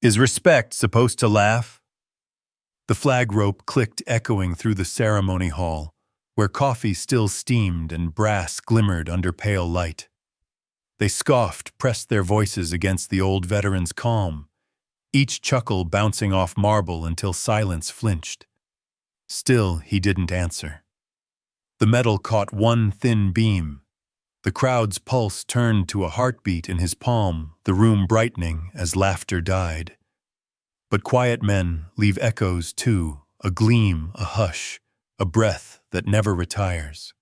Is respect supposed to laugh? The flag rope clicked echoing through the ceremony hall, where coffee still steamed and brass glimmered under pale light. They scoffed, pressed their voices against the old veteran's calm, each chuckle bouncing off marble until silence flinched. Still, he didn't answer. The metal caught one thin beam. The crowd's pulse turned to a heartbeat in his palm, the room brightening as laughter died. But quiet men leave echoes too, a gleam, a hush, a breath that never retires.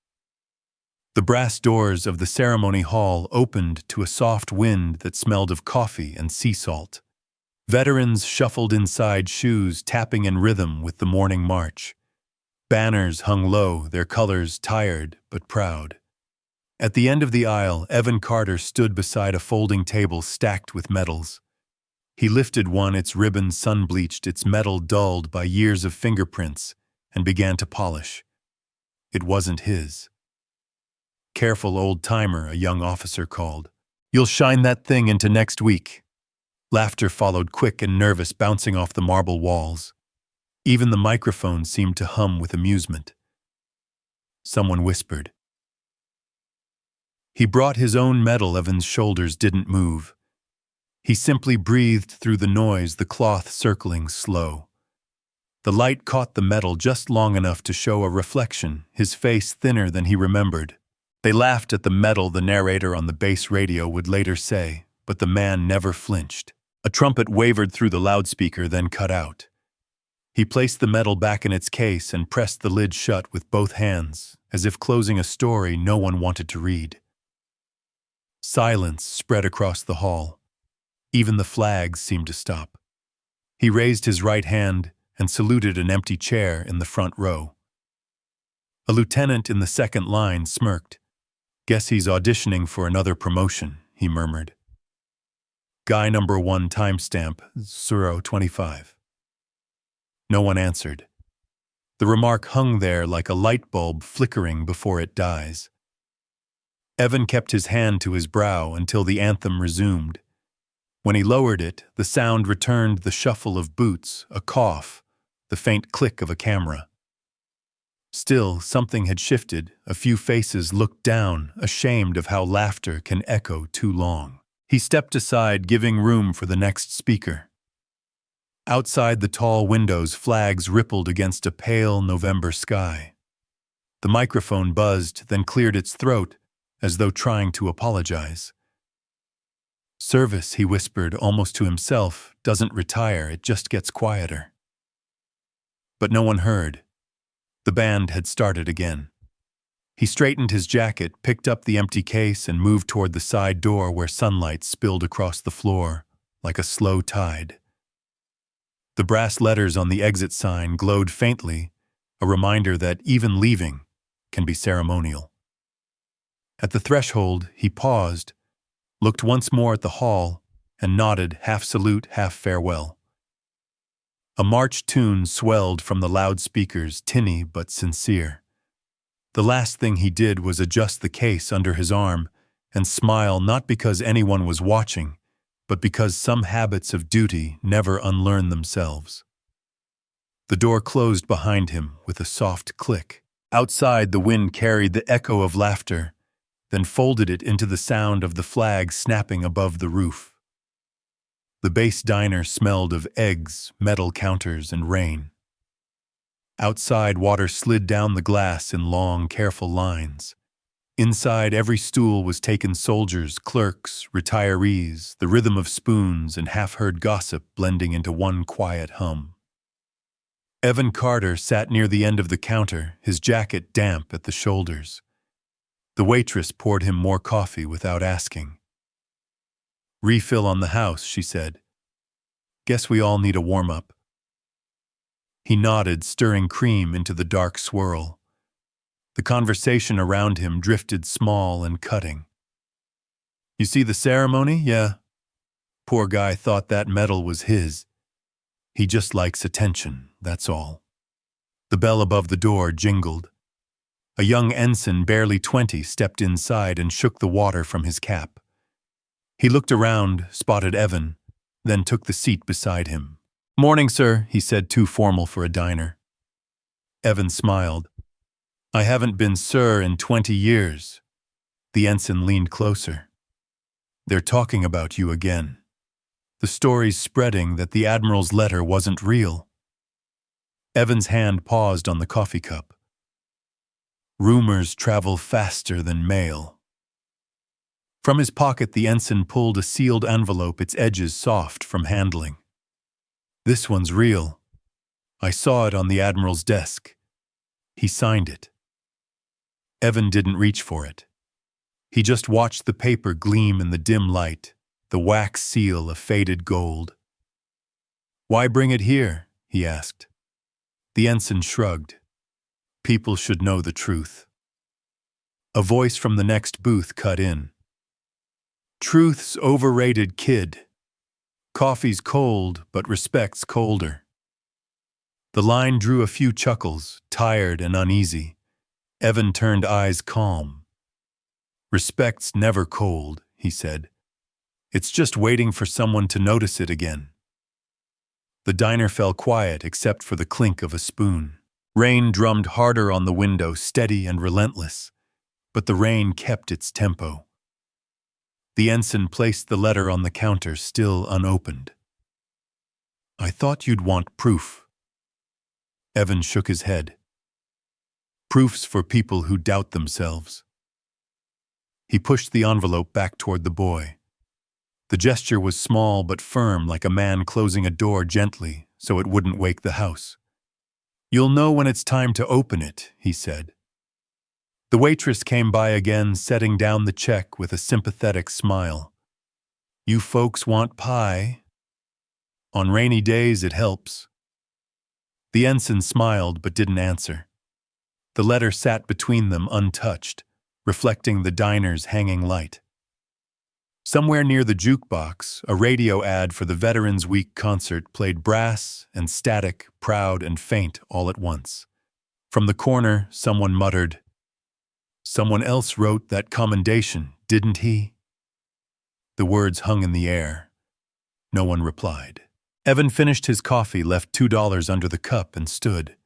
The brass doors of the ceremony hall opened to a soft wind that smelled of coffee and sea salt. Veterans shuffled inside, shoes tapping in rhythm with the morning march. Banners hung low, their colors tired but proud. At the end of the aisle, Evan Carter stood beside a folding table stacked with medals. He lifted one, its ribbon sun-bleached, its metal dulled by years of fingerprints, and began to polish. It wasn't his. "Careful, old-timer," a young officer called. "You'll shine that thing into next week." Laughter followed, quick and nervous, bouncing off the marble walls. Even the microphone seemed to hum with amusement. Someone whispered. He brought his own medal. Evan's shoulders didn't move. He simply breathed through the noise, the cloth circling slow. The light caught the medal just long enough to show a reflection, his face thinner than he remembered. They laughed at the medal, the narrator on the base radio would later say, but the man never flinched. A trumpet wavered through the loudspeaker, then cut out. He placed the medal back in its case and pressed the lid shut with both hands, as if closing a story no one wanted to read. Silence spread across the hall. Even the flags seemed to stop. He raised his right hand and saluted an empty chair in the front row. A lieutenant in the second line smirked. "Guess he's auditioning for another promotion," he murmured. "Guy number 1, timestamp 025. No one answered. The remark hung there like a light bulb flickering before it dies. Evan kept his hand to his brow until the anthem resumed. When he lowered it, the sound returned, the shuffle of boots, a cough, the faint click of a camera. Still, something had shifted. A few faces looked down, ashamed of how laughter can echo too long. He stepped aside, giving room for the next speaker. Outside the tall windows, flags rippled against a pale November sky. The microphone buzzed, then cleared its throat, as though trying to apologize. "Service," he whispered almost to himself, "doesn't retire, it just gets quieter." But no one heard. The band had started again. He straightened his jacket, picked up the empty case, and moved toward the side door where sunlight spilled across the floor like a slow tide. The brass letters on the exit sign glowed faintly, a reminder that even leaving can be ceremonial. At the threshold, he paused, looked once more at the hall, and nodded, half salute, half farewell. A march tune swelled from the loudspeakers, tinny but sincere. The last thing he did was adjust the case under his arm and smile, not because anyone was watching, but because some habits of duty never unlearn themselves. The door closed behind him with a soft click. Outside, the wind carried the echo of laughter, then folded it into the sound of the flag snapping above the roof. The base diner smelled of eggs, metal counters, and rain. Outside, water slid down the glass in long, careful lines. Inside, every stool was taken soldiers, clerks, retirees, the rhythm of spoons and half-heard gossip blending into one quiet hum. Evan Carter sat near the end of the counter, his jacket damp at the shoulders. The waitress poured him more coffee without asking. "Refill on the house," she said. "Guess we all need a warm-up." He nodded, stirring cream into the dark swirl. The conversation around him drifted small and cutting. "You see the ceremony? Yeah. Poor guy thought that medal was his. He just likes attention, that's all." The bell above the door jingled. A young ensign, barely 20, stepped inside and shook the water from his cap. He looked around, spotted Evan, then took the seat beside him. "Morning, sir," he said, too formal for a diner. Evan smiled. "I haven't been sir in 20 years. The ensign leaned closer. "They're talking about you again. The story's spreading that the Admiral's letter wasn't real." Evan's hand paused on the coffee cup. "Rumors travel faster than mail." From his pocket, the ensign pulled a sealed envelope, its edges soft from handling. "This one's real. I saw it on the Admiral's desk. He signed it." Evan didn't reach for it. He just watched the paper gleam in the dim light, the wax seal of faded gold. "Why bring it here?" he asked. The ensign shrugged. "People should know the truth." A voice from the next booth cut in. "Truth's overrated, kid. Coffee's cold, but respect's colder." The line drew a few chuckles, tired and uneasy. Evan turned eyes calm. "Respect's never cold," he said. "It's just waiting for someone to notice it again." The diner fell quiet except for the clink of a spoon. Rain drummed harder on the window, steady and relentless, but the rain kept its tempo. The ensign placed the letter on the counter, still unopened. "I thought you'd want proof." Evan shook his head. "Proof's for people who doubt themselves." He pushed the envelope back toward the boy. The gesture was small but firm, like a man closing a door gently so it wouldn't wake the house. "You'll know when it's time to open it," he said. The waitress came by again, setting down the check with a sympathetic smile. "You folks want pie? On rainy days it helps." The ensign smiled but didn't answer. The letter sat between them untouched, reflecting the diner's hanging light. Somewhere near the jukebox, a radio ad for the Veterans Week concert played brass and static, proud and faint all at once. From the corner, someone muttered, "Someone else wrote that commendation, didn't he?" The words hung in the air. No one replied. Evan finished his coffee, left $2 under the cup, and stood.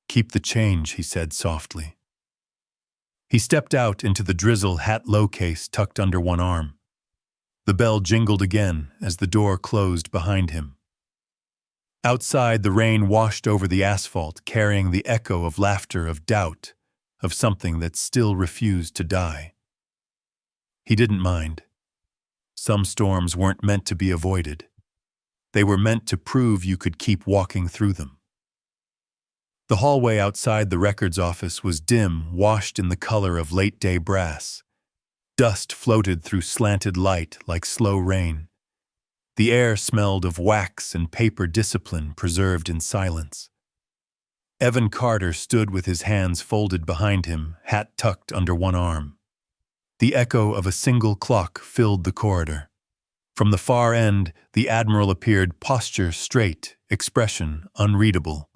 "Keep the change," he said softly. He stepped out into the drizzle, hat low case tucked under one arm. The bell jingled again as the door closed behind him. Outside, the rain washed over the asphalt, carrying the echo of laughter, of doubt, of something that still refused to die. He didn't mind. Some storms weren't meant to be avoided. They were meant to prove you could keep walking through them. The hallway outside the records office was dim, washed in the color of late-day brass. Dust floated through slanted light like slow rain. The air smelled of wax and paper discipline preserved in silence. Evan Carter stood with his hands folded behind him, hat tucked under one arm. The echo of a single clock filled the corridor. From the far end, the Admiral appeared, posture straight, expression unreadable.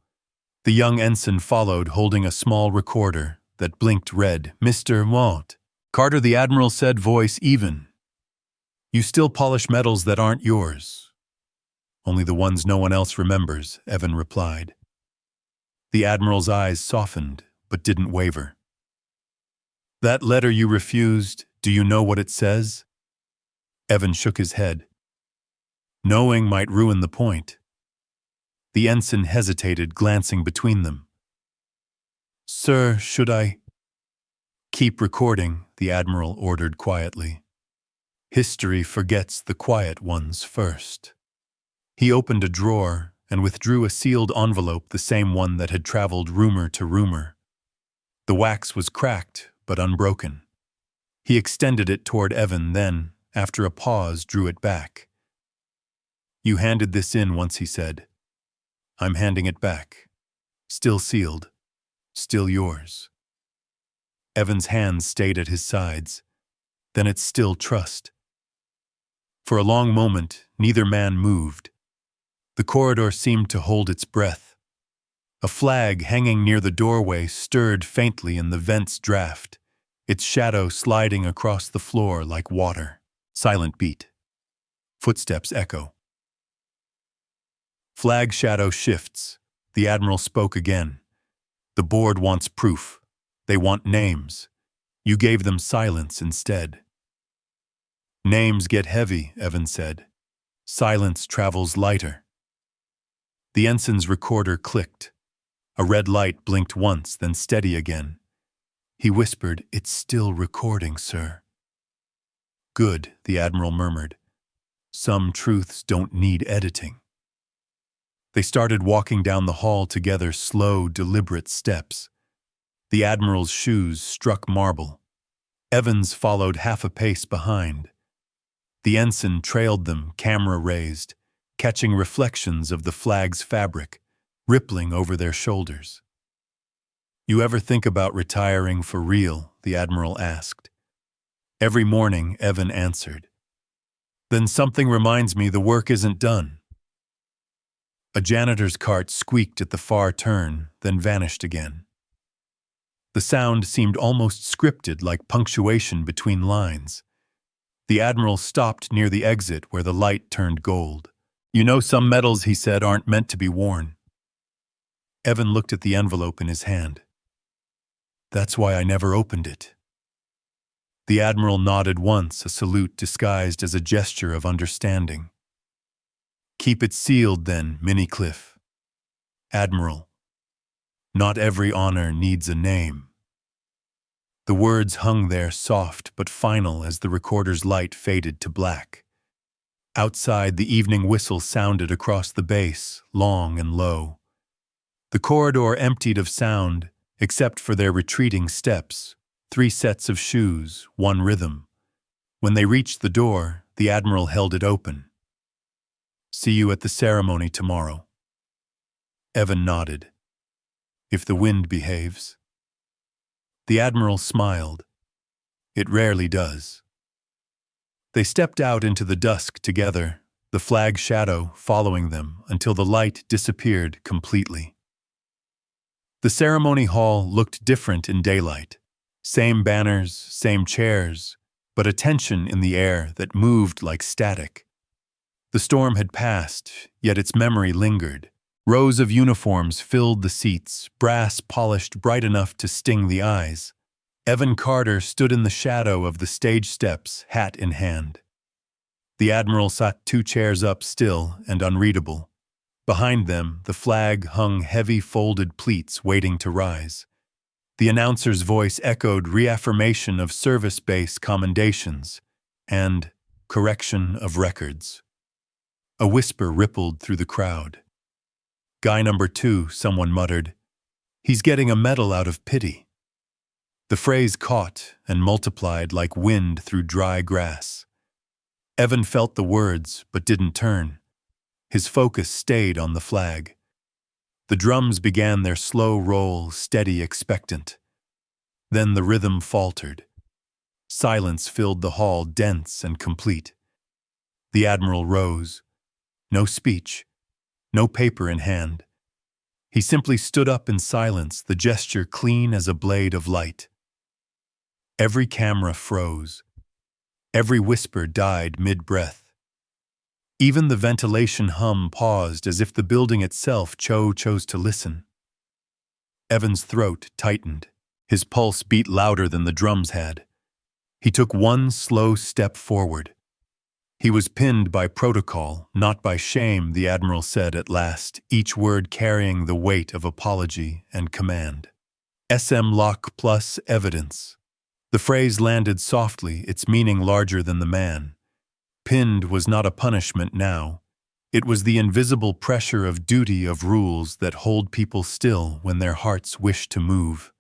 The young ensign followed, holding a small recorder that blinked red. "Mr. Mott." "Carter," the Admiral said, voice even. "You still polish medals that aren't yours." "Only the ones no one else remembers," Evan replied. The Admiral's eyes softened, but didn't waver. "That letter you refused, do you know what it says?" Evan shook his head. "Knowing might ruin the point." The ensign hesitated, glancing between them. "Sir, should I—" "Keep recording," the Admiral ordered quietly. "History forgets the quiet ones first." He opened a drawer and withdrew a sealed envelope, the same one that had traveled rumor to rumor. The wax was cracked, but unbroken. He extended it toward Evan, then, after a pause, drew it back. "You handed this in once," he said. "I'm handing it back. Still sealed. Still yours." Evan's hands stayed at his sides. "Then it's still trust." For a long moment, neither man moved. The corridor seemed to hold its breath. A flag hanging near the doorway stirred faintly in the vent's draft, its shadow sliding across the floor like water. Silent beat. Footsteps echo. Flag shadow shifts. The Admiral spoke again. The board wants proof. They want names. You gave them silence instead. Names get heavy, Evans said. Silence travels lighter. The ensign's recorder clicked. A red light blinked once, then steady again. He whispered, "It's still recording, sir." "Good," the Admiral murmured. "Some truths don't need editing." They started walking down the hall together, slow, deliberate steps. The Admiral's shoes struck marble. Evans followed half a pace behind. The ensign trailed them, camera raised, catching reflections of the flag's fabric, rippling over their shoulders. "You ever think about retiring for real?" the Admiral asked. "Every morning," Evan answered. "Then something reminds me the work isn't done." A janitor's cart squeaked at the far turn, then vanished again. The sound seemed almost scripted, like punctuation between lines. The Admiral stopped near the exit where the light turned gold. "You know, some medals," he said, "aren't meant to be worn." Evan looked at the envelope in his hand. "That's why I never opened it." The Admiral nodded once, a salute disguised as a gesture of understanding. "Keep it sealed then, Minnicliffe." "Admiral, not every honor needs a name." The words hung there, soft but final, as the recorder's light faded to black. Outside, the evening whistle sounded across the base, long and low. The corridor emptied of sound, except for their retreating steps, 3 sets of shoes, 1 rhythm. When they reached the door, the Admiral held it open. "See you at the ceremony tomorrow." Evan nodded. "If the wind behaves." The Admiral smiled. "It rarely does." They stepped out into the dusk together, the flag shadow following them until the light disappeared completely. The ceremony hall looked different in daylight. Same banners, same chairs, but a tension in the air that moved like static. The storm had passed, yet its memory lingered. Rows of uniforms filled the seats, brass polished bright enough to sting the eyes. Evan Carter stood in the shadow of the stage steps, hat in hand. The Admiral sat 2 chairs up, still and unreadable. Behind them, the flag hung heavy folded pleats waiting to rise. The announcer's voice echoed reaffirmation of service base commendations and correction of records. A whisper rippled through the crowd. "Guy number 2, someone muttered. "He's getting a medal out of pity." The phrase caught and multiplied like wind through dry grass. Evan felt the words, but didn't turn. His focus stayed on the flag. The drums began their slow roll, steady, expectant. Then the rhythm faltered. Silence filled the hall, dense and complete. The Admiral rose. No speech, no paper in hand. He simply stood up in silence, the gesture clean as a blade of light. Every camera froze. Every whisper died mid-breath. Even the ventilation hum paused, as if the building itself chose to listen. Evan's throat tightened. His pulse beat louder than the drums had. He took one slow step forward. He was pinned by protocol, not by shame, the Admiral said at last, each word carrying the weight of apology and command. SM lock plus evidence. The phrase landed softly, its meaning larger than the man. Pinned was not a punishment now. It was the invisible pressure of duty, of rules that hold people still when their hearts wish to move.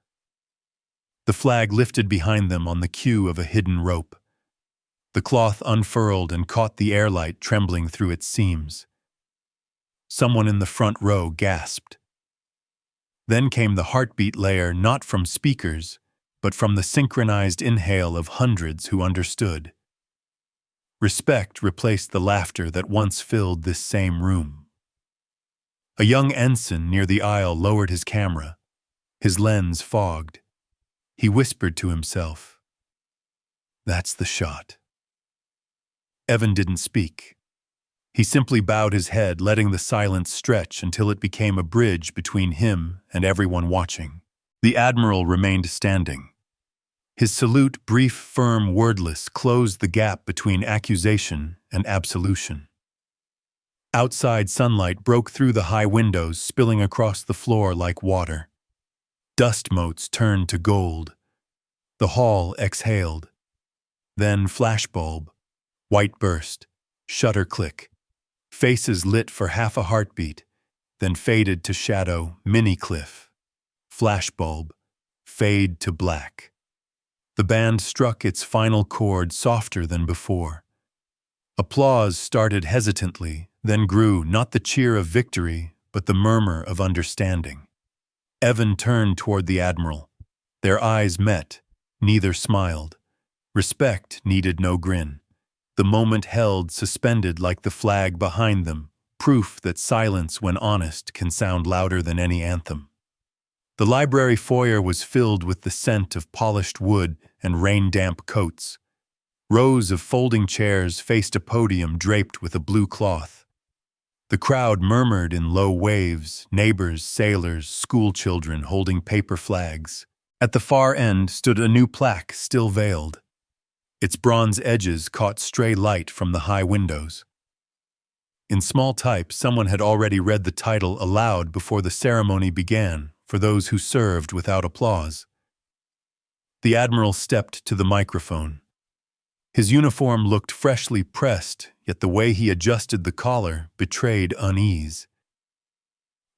The flag lifted behind them on the cue of a hidden rope. The cloth unfurled and caught the airlight trembling through its seams. Someone in the front row gasped. Then came the heartbeat layer, not from speakers, but from the synchronized inhale of hundreds who understood. Respect replaced the laughter that once filled this same room. A young ensign near the aisle lowered his camera, his lens fogged. He whispered to himself, "That's the shot." Evan didn't speak. He simply bowed his head, letting the silence stretch until it became a bridge between him and everyone watching. The Admiral remained standing. His salute, brief, firm, wordless, closed the gap between accusation and absolution. Outside sunlight broke through the high windows, spilling across the floor like water. Dust motes turned to gold. The hall exhaled. Then flashbulb, white burst, shutter click. Faces lit for half a heartbeat, then faded to shadow, mini cliff. Flashbulb, fade to black. The band struck its final chord softer than before. Applause started hesitantly, then grew, not the cheer of victory, but the murmur of understanding. Evan turned toward the Admiral. Their eyes met. Neither smiled. Respect needed no grin. The moment held suspended like the flag behind them, proof that silence, when honest, can sound louder than any anthem. The library foyer was filled with the scent of polished wood and rain-damp coats. Rows of folding chairs faced a podium draped with a blue cloth. The crowd murmured in low waves, neighbors, sailors, schoolchildren holding paper flags. At the far end stood a new plaque, still veiled. Its bronze edges caught stray light from the high windows. In small type, someone had already read the title aloud before the ceremony began, for those who served without applause. The Admiral stepped to the microphone. His uniform looked freshly pressed, yet the way he adjusted the collar betrayed unease.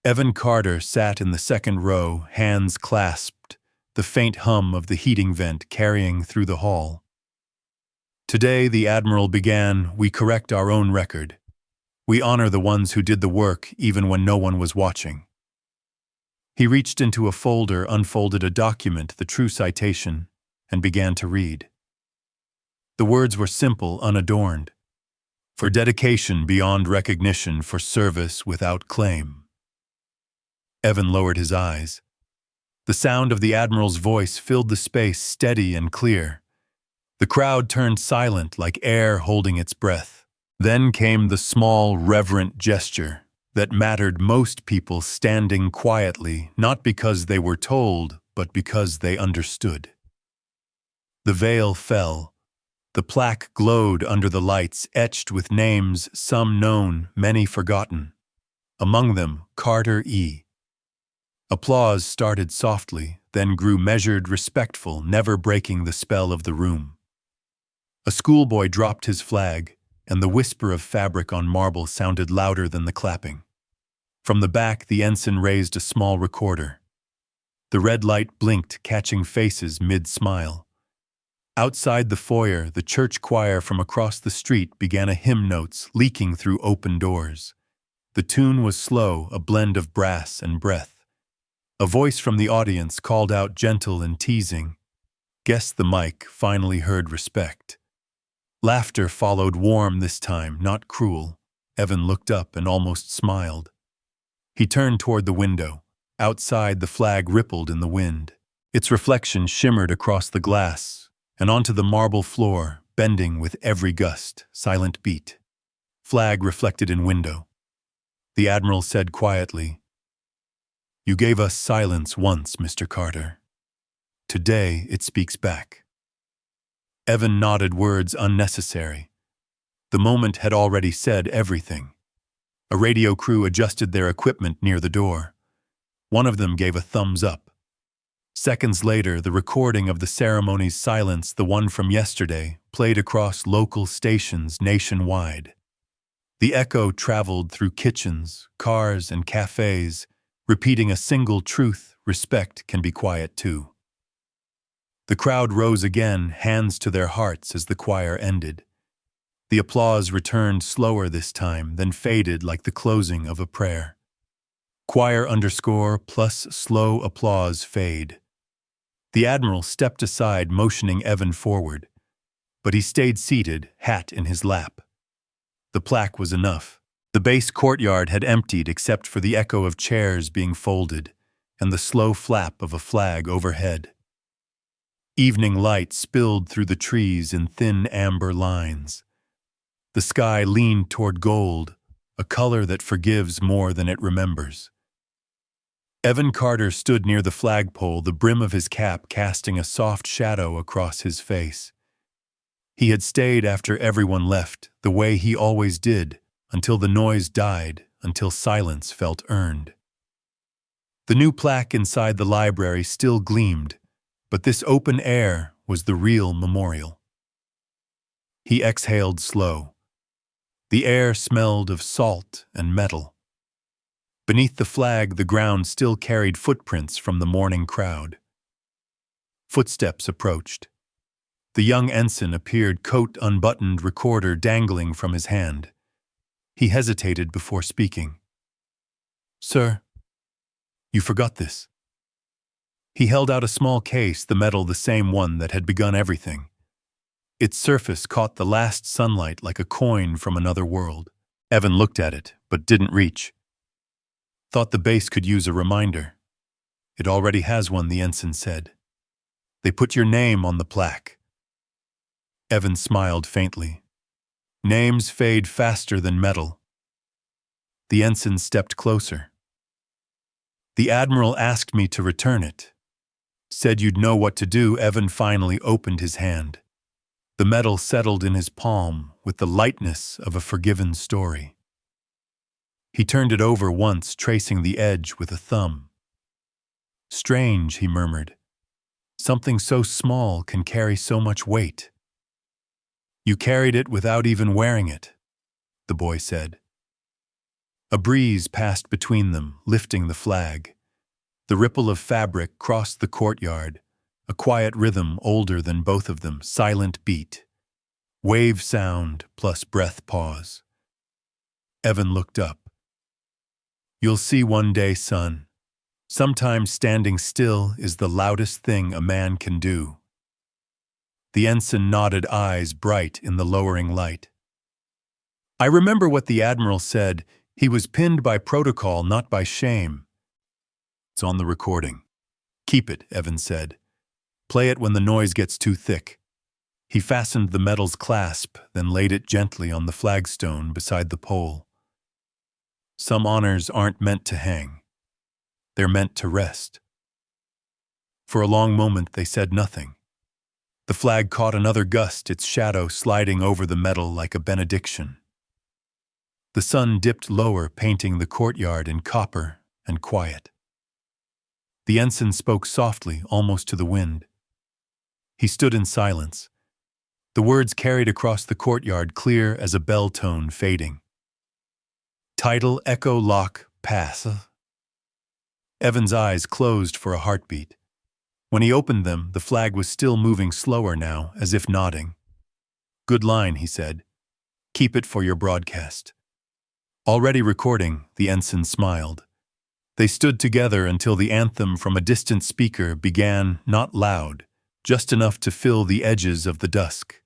Evan Carter sat in the second row, hands clasped, the faint hum of the heating vent carrying through the hall. Today, the Admiral began, we correct our own record. We honor the ones who did the work even when no one was watching. He reached into a folder, unfolded a document, the true citation, and began to read. The words were simple, unadorned. For dedication beyond recognition, for service without claim. Evan lowered his eyes. The sound of the Admiral's voice filled the space, steady and clear. The crowd turned silent, like air holding its breath. Then came the small, reverent gesture that mattered most people, standing quietly, not because they were told, but because they understood. The veil fell. The plaque glowed under the lights, etched with names, some known, many forgotten. Among them, Carter E. Applause started softly, then grew measured, respectful, never breaking the spell of the room. A schoolboy dropped his flag, and the whisper of fabric on marble sounded louder than the clapping. From the back, the ensign raised a small recorder. The red light blinked, catching faces mid-smile. Outside the foyer, the church choir from across the street began a hymn notes leaking through open doors. The tune was slow, a blend of brass and breath. A voice from the audience called out, gentle and teasing. Guess the mic finally heard respect. Laughter followed, warm this time, not cruel. Evan looked up and almost smiled. He turned toward the window. Outside, the flag rippled in the wind. Its reflection shimmered across the glass and onto the marble floor, bending with every gust, silent beat. Flag reflected in window. The Admiral said quietly, "You gave us silence once, Mr. Carter. Today it speaks back." Evan nodded, words unnecessary. The moment had already said everything. A radio crew adjusted their equipment near the door. One of them gave a thumbs up. Seconds later, the recording of the ceremony's silence, the one from yesterday, played across local stations nationwide. The echo traveled through kitchens, cars, and cafes, repeating a single truth: respect can be quiet too. The crowd rose again, hands to their hearts as the choir ended. The applause returned slower this time, then faded like the closing of a prayer. Choir underscore plus slow applause fade. The Admiral stepped aside, motioning Evan forward, but he stayed seated, hat in his lap. The plaque was enough. The base courtyard had emptied except for the echo of chairs being folded and the slow flap of a flag overhead. Evening light spilled through the trees in thin amber lines. The sky leaned toward gold, a color that forgives more than it remembers. Evan Carter stood near the flagpole, the brim of his cap casting a soft shadow across his face. He had stayed after everyone left, the way he always did, until the noise died, until silence felt earned. The new plaque inside the library still gleamed, but this open air was the real memorial. He exhaled slow. The air smelled of salt and metal. Beneath the flag, the ground still carried footprints from the morning crowd. Footsteps approached. The young ensign appeared, coat unbuttoned, recorder dangling from his hand. He hesitated before speaking. "Sir, you forgot this." He held out a small case, the metal the same one that had begun everything. Its surface caught the last sunlight like a coin from another world. Evan looked at it, but didn't reach. "Thought the base could use a reminder." "It already has one," the ensign said. "They put your name on the plaque." Evan smiled faintly. "Names fade faster than metal." The ensign stepped closer. "The Admiral asked me to return it. Said you'd know what to do." Evan finally opened his hand. The metal settled in his palm with the lightness of a forgiven story. He turned it over once, tracing the edge with a thumb. "Strange," he murmured. "Something so small can carry so much weight." "You carried it without even wearing it," the boy said. A breeze passed between them, lifting the flag. The ripple of fabric crossed the courtyard, a quiet rhythm older than both of them, silent beat. Wave sound plus breath pause. Evan looked up. "You'll see one day, son. Sometimes standing still is the loudest thing a man can do." The ensign nodded, eyes bright in the lowering light. "I remember what the Admiral said. He was pinned by protocol, not by shame." "It's on the recording." "Keep it," Evan said. "Play it when the noise gets too thick." He fastened the medal's clasp, then laid it gently on the flagstone beside the pole. Some honors aren't meant to hang. They're meant to rest. For a long moment they said nothing. The flag caught another gust, its shadow sliding over the medal like a benediction. The sun dipped lower, painting the courtyard in copper and quiet. The ensign spoke softly, almost to the wind. He stood in silence. The words carried across the courtyard, clear as a bell tone fading. "Title Echo Lock Pass." Evan's eyes closed for a heartbeat. When he opened them, the flag was still moving slower now, as if nodding. "Good line," he said. "Keep it for your broadcast." Already recording, the ensign smiled. They stood together until the anthem from a distant speaker began, not loud, just enough to fill the edges of the dusk.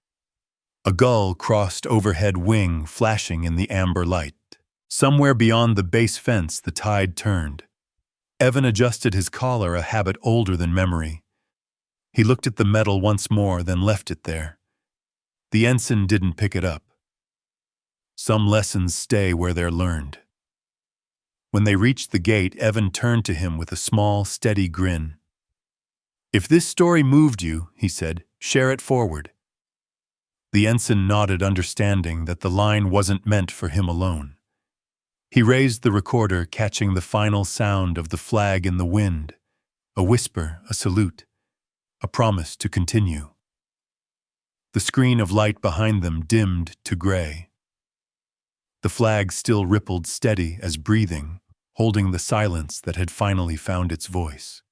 A gull crossed overhead, wing flashing in the amber light. Somewhere beyond the base fence, the tide turned. Evan adjusted his collar, a habit older than memory. He looked at the medal once more, then left it there. The ensign didn't pick it up. Some lessons stay where they're learned. When they reached the gate, Evan turned to him with a small, steady grin. "If this story moved you," he said, "share it forward." The ensign nodded, understanding that the line wasn't meant for him alone. He raised the recorder, catching the final sound of the flag in the wind, a whisper, a salute, a promise to continue. The screen of light behind them dimmed to gray. The flag still rippled, steady as breathing, holding the silence that had finally found its voice.